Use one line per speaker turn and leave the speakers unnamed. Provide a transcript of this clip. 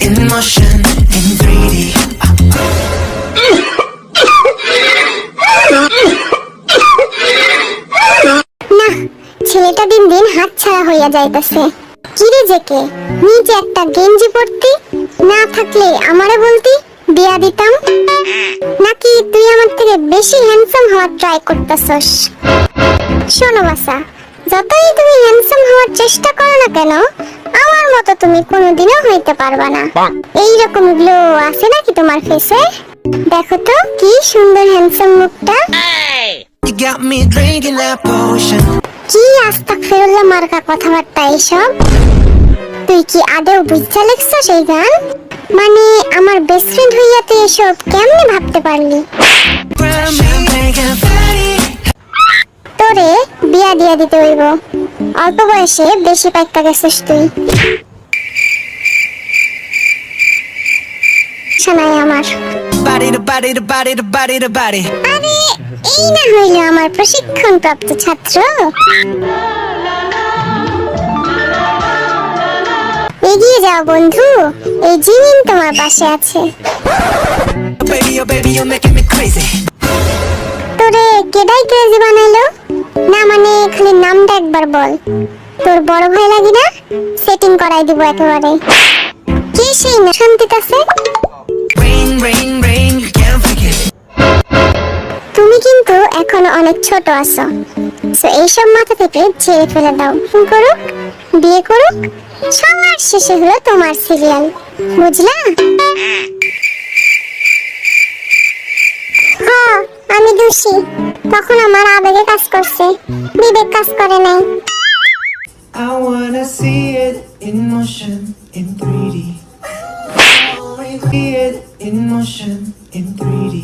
in motion in 3D.
না, ছেলেটা দিন দিন হাতছাড়া হইয়া যাইতেছে। কিরে জেকে, নিজে একটা গেঞ্জি পরতি, না থাকলে আমারে বলতি, বিয়া দিতাম। নাকি তুই আমার থেকে বেশি হ্যান্ডসাম হওয়ার ট্রাই করতেছস? শোনো বাসা, যতই তুমি হ্যান্ডসাম হওয়ার চেষ্টা করো না কেন, আমার মতো তুমি কোনোদিনও হইতে পারবা না। এইরকম গ্লো আছে নাকি তোমার ফেসে? দেখো তো কি সুন্দর হ্যান্ডসাম মুখটা।
You got me drinking that potion.
কি আস্তাগফিরুল্লাহ মার্কা কথাবার্তা এইসব? তুই কি আদেও বুঝতে লিখছস এই গান? মানে আমার বেস্ট ফ্রেন্ড হইয়া তুই এসব কেমনে ভাবতে পারলি? তোরে বিয়া দিয়া দিতে হইব, অল্প বয়সে বেশি পাইক্কা গেছিস তুই। শোনাই আমার
Body to body to body to body to body.
আরে এই না হইল আমার প্রশিক্ষণ প্রাপ্ত ছাত্র। এগিয়ে যাও বন্ধু, এই জিনিস তোমার পাশে আছে।
Oh baby, you're making me crazy.
তোরে কেডাই ক্রেজি বানাইলো? না মানে খালি নামটা একবার বল। তোর বড় ভাই লাগি না? সেটিং করাই দিব একেবারে। কি সেই না শান্তিতে?
Rain, rain, rain, you can't forget.
তুমি কিন্তু এখনো অনেক ছোট আছো, সো এইসব মাথা থেকে ঝেড়ে ফেলে দাও। করুক, বিয়ে করুক, সবার শেষে হলো তোমার সিরিয়াল, বুঝলা? হ্যাঁ, আমি দোষী। তখন আমার আবেগে কাজ করছে, বিবেক কাজ করে নাই।
I wanna see it in motion in 3D. See it in motion in 3D.